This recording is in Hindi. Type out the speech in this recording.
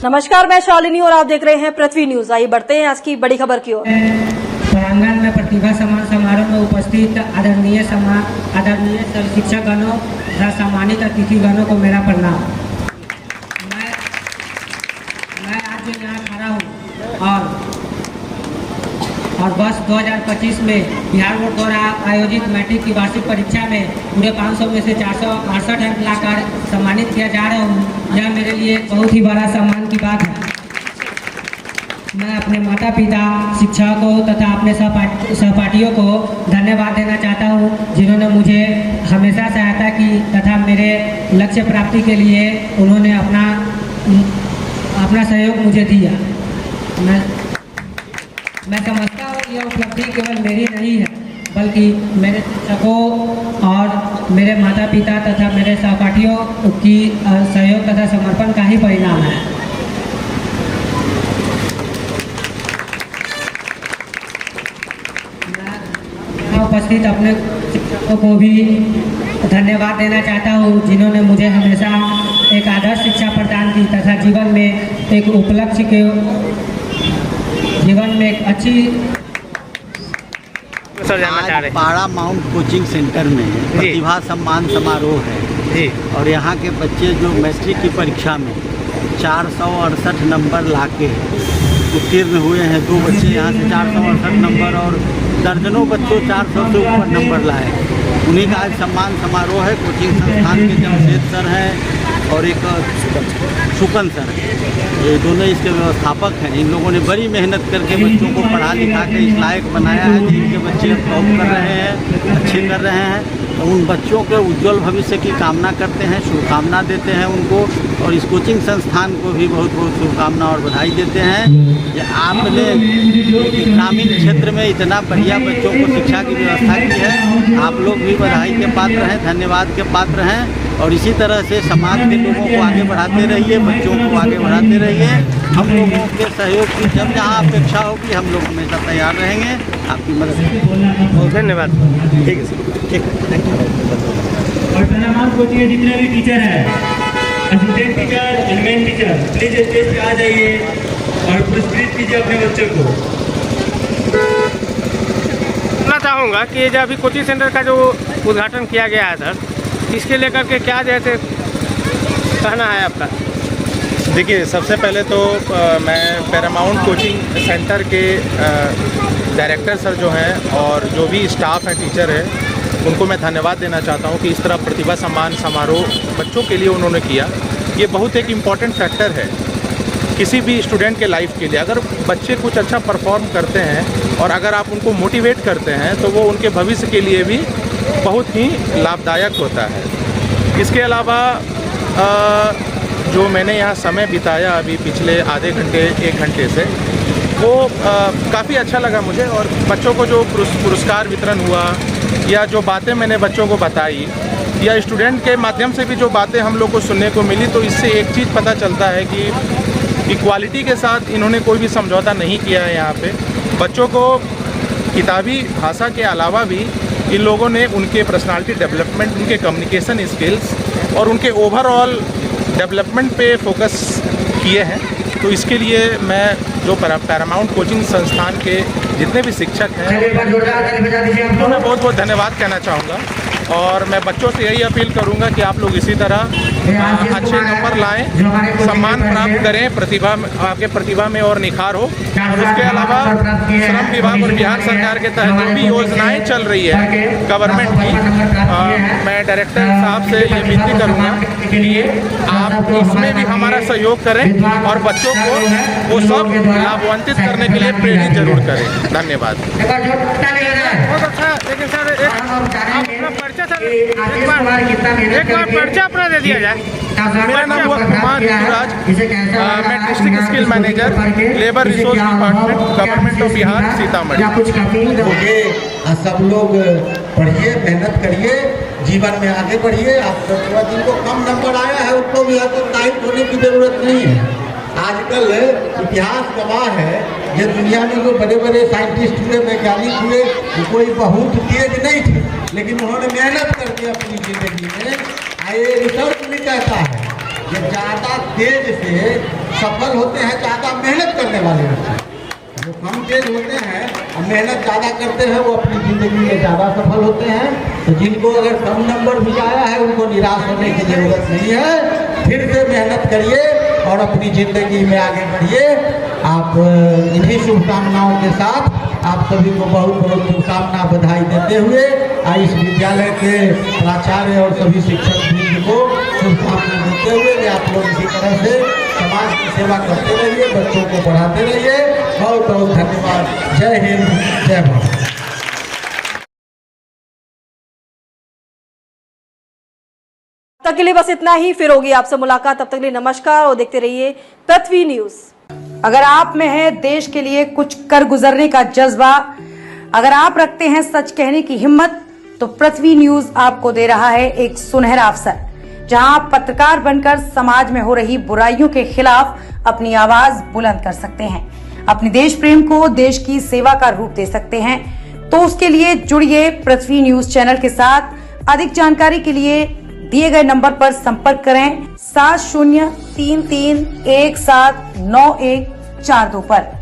नमस्कार, मैं शालिनी और आप देख रहे हैं पृथ्वी न्यूज। आइए बढ़ते हैं आज की बड़ी खबर की ओर। प्रांगण में प्रतिभा सम्मान समारोह में उपस्थित आदरणीय सर्व शिक्षकगणों तथा सम्मानित अतिथिगणों को मेरा प्रणाम। मैं आज यहाँ खड़ा हूँ और वर्ष 2025 में बिहार बोर्ड द्वारा आयोजित मैट्रिक की वार्षिक परीक्षा में पूरे 500 में से 468 अंक लाकर सम्मानित किया जा रहा हूँ। यह मेरे लिए बहुत ही बड़ा सम्मान की बात है। मैं अपने माता पिता, शिक्षकों तथा अपने सहपाठियों को धन्यवाद देना चाहता हूँ, जिन्होंने मुझे हमेशा सहायता की तथा मेरे लक्ष्य प्राप्ति के लिए उन्होंने अपना सहयोग मुझे दिया। मैं समझता हूँ यह उपलब्धि केवल मेरी नहीं है, बल्कि मेरे शिक्षकों और मेरे माता पिता तथा मेरे सहपाठियों की सहयोग तथा समर्पण का ही परिणाम है। मैं उपस्थित अपने शिक्षकों को भी धन्यवाद देना चाहता हूँ, जिन्होंने मुझे हमेशा एक आदर्श शिक्षा प्रदान की तथा जीवन में एक उपलक्ष्य के जीवन में एक अच्छी पाड़ा माउंट कोचिंग सेंटर में प्रतिभा सम्मान समारोह है जी। और यहाँ के बच्चे जो मैट्रिक की परीक्षा में 468 नंबर लाके उत्तीर्ण हुए हैं। 2 बच्चे यहाँ से 468 नंबर और दर्जनों बच्चों 400 से ऊपर नंबर लाए। उन्हीं का आज सम्मान समारोह है। कोचिंग संस्थान के जमशेद सर हैं और एक सुकन सर है, ये दोनों इसके व्यवस्थापक हैं। इन लोगों ने बड़ी मेहनत करके बच्चों को पढ़ा लिखा के इस लायक बनाया है कि इनके बच्चे टॉप कर रहे हैं, अच्छे कर रहे हैं। तो उन बच्चों के उज्जवल भविष्य की कामना करते हैं, शुभकामना देते हैं उनको, और इस कोचिंग संस्थान को भी बहुत बहुत शुभकामना और बधाई देते हैं कि आपने ग्रामीण क्षेत्र में इतना बढ़िया बच्चों को शिक्षा की व्यवस्था की है। आप लोग भी बधाई के पात्र हैं, धन्यवाद के पात्र हैं। और इसी तरह से समाज के लोगों को आगे बढ़ाते रहिए, बच्चों को आगे बढ़ाते रहिए। हम लोगों के सहयोग की जब जहाँ अपेक्षा होगी हम लोग हमेशा तैयार रहेंगे आपकी मदद। धन्यवाद। ठीक है सर, ठीक है। और तमाम कोचिंग के जितने भी टीचर हैं, assistant teacher, admin teacher, please stage पे आ जाइए और पुरस्कृत कीजिए अपने बच्चों को। मैं चाहूँगा कि जो अभी कोचिंग सेंटर का जो उद्घाटन किया गया है सर, इसके लेकर के क्या जैसे कहना है आपका? देखिए, सबसे पहले तो मैं पैरामाउंट कोचिंग सेंटर के डायरेक्टर सर जो हैं और जो भी स्टाफ हैं, टीचर हैं, उनको मैं धन्यवाद देना चाहता हूं कि इस तरह प्रतिभा सम्मान समारोह बच्चों के लिए उन्होंने किया। ये बहुत एक इम्पॉर्टेंट फैक्टर है किसी भी स्टूडेंट के लाइफ के लिए। अगर बच्चे कुछ अच्छा परफॉर्म करते हैं और अगर आप उनको मोटिवेट करते हैं तो वो उनके भविष्य के लिए भी बहुत ही लाभदायक होता है। इसके अलावा जो मैंने यहाँ समय बिताया अभी पिछले आधे घंटे 1 घंटे से, वो काफ़ी अच्छा लगा मुझे। और बच्चों को जो पुरस्कार वितरण हुआ या जो बातें मैंने बच्चों को बताई या स्टूडेंट के माध्यम से भी जो बातें हम लोग को सुनने को मिली, तो इससे एक चीज़ पता चलता है कि इक्वालिटी के साथ इन्होंने कोई भी समझौता नहीं किया है। यहाँ पे बच्चों को किताबी भाषा के अलावा भी इन लोगों ने उनके पर्सनालिटी डेवलपमेंट, उनके कम्युनिकेशन स्किल्स और उनके ओवरऑल डेवलपमेंट पे फोकस किए हैं। तो इसके लिए मैं जो पैरामाउंट कोचिंग संस्थान के जितने भी शिक्षक हैं उनको मैं बहुत बहुत धन्यवाद कहना चाहूँगा। और मैं बच्चों से यही अपील करूंगा कि आप लोग इसी तरह अच्छे नंबर लाएं, सम्मान प्राप्त करें, प्रतिभा आपके प्रतिभा में और निखार हो। और उसके अलावा श्रम विभाग और बिहार सरकार के तहत जो भी योजनाएं चल रही है गवर्नमेंट की, मैं डायरेक्टर साहब से ये विनती करूंगा कि आप इसमें भी हमारा सहयोग करें और बच्चों को वो सब लाभान्वित करने के लिए प्रेरित जरूर करें। धन्यवाद। बहुत अच्छा। लेकिन सर एक बार पर्चा अपना दे दिया जाए। मेरा नाम हुआ कुमार ऋतुराज, मैं district skill manager, labour resource department, government of Bihar, Sitamarhi. सब लोग पढ़िए, मेहनत करिए, जीवन में आगे बढ़िए। आप जिनको कम नंबर आया है उनको भी हतोत्साहित होने की जरूरत नहीं है। आजकल इतिहास गवाह है, ये दुनिया में जो बड़े बड़े साइंटिस्ट हुए, वैज्ञानिक हुए, कोई बहुत तेज नहीं थे, लेकिन उन्होंने मेहनत करके अपनी जिंदगी में, ये रिसर्च भी कहता है कि ज़्यादा तेज से सफल होते हैं ज़्यादा मेहनत करने वाले बच्चे। जो कम तेज होते हैं और मेहनत ज़्यादा करते हैं वो अपनी ज़िंदगी में ज़्यादा सफल होते हैं। तो जिनको अगर कम नंबर भी आया है उनको निराश होने की ज़रूरत नहीं है, फिर से मेहनत करिए और अपनी ज़िंदगी में आगे बढ़िए। आप इन्हीं शुभकामनाओं के साथ आप सभी को बहुत बहुत शुभकामना बधाई देते हुए इस विद्यालय के प्राचार्य और सभी शिक्षक वृंद को शुभकामना देते हुए कि आप लोग इसी तरह से समाज की सेवा करते रहिए, बच्चों को पढ़ाते रहिए। बहुत बहुत धन्यवाद। जय हिंद, जय भारत। तब तक के लिए बस इतना ही, फिर होगी आपसे मुलाकात। तब तक के लिए नमस्कार और देखते रहिए पृथ्वी न्यूज। अगर आप में है देश के लिए कुछ कर गुजरने का जज्बा, अगर आप रखते हैं सच कहने की हिम्मत, तो पृथ्वी न्यूज आपको दे रहा है एक सुनहरा अवसर, जहां आप पत्रकार बनकर समाज में हो रही बुराइयों के खिलाफ अपनी आवाज बुलंद कर सकते हैं, अपने देश प्रेम को देश की सेवा का रूप दे सकते हैं। तो उसके लिए जुड़िए पृथ्वी न्यूज चैनल के साथ। अधिक जानकारी के लिए दिए गए नंबर पर संपर्क करें 7033179142 पर।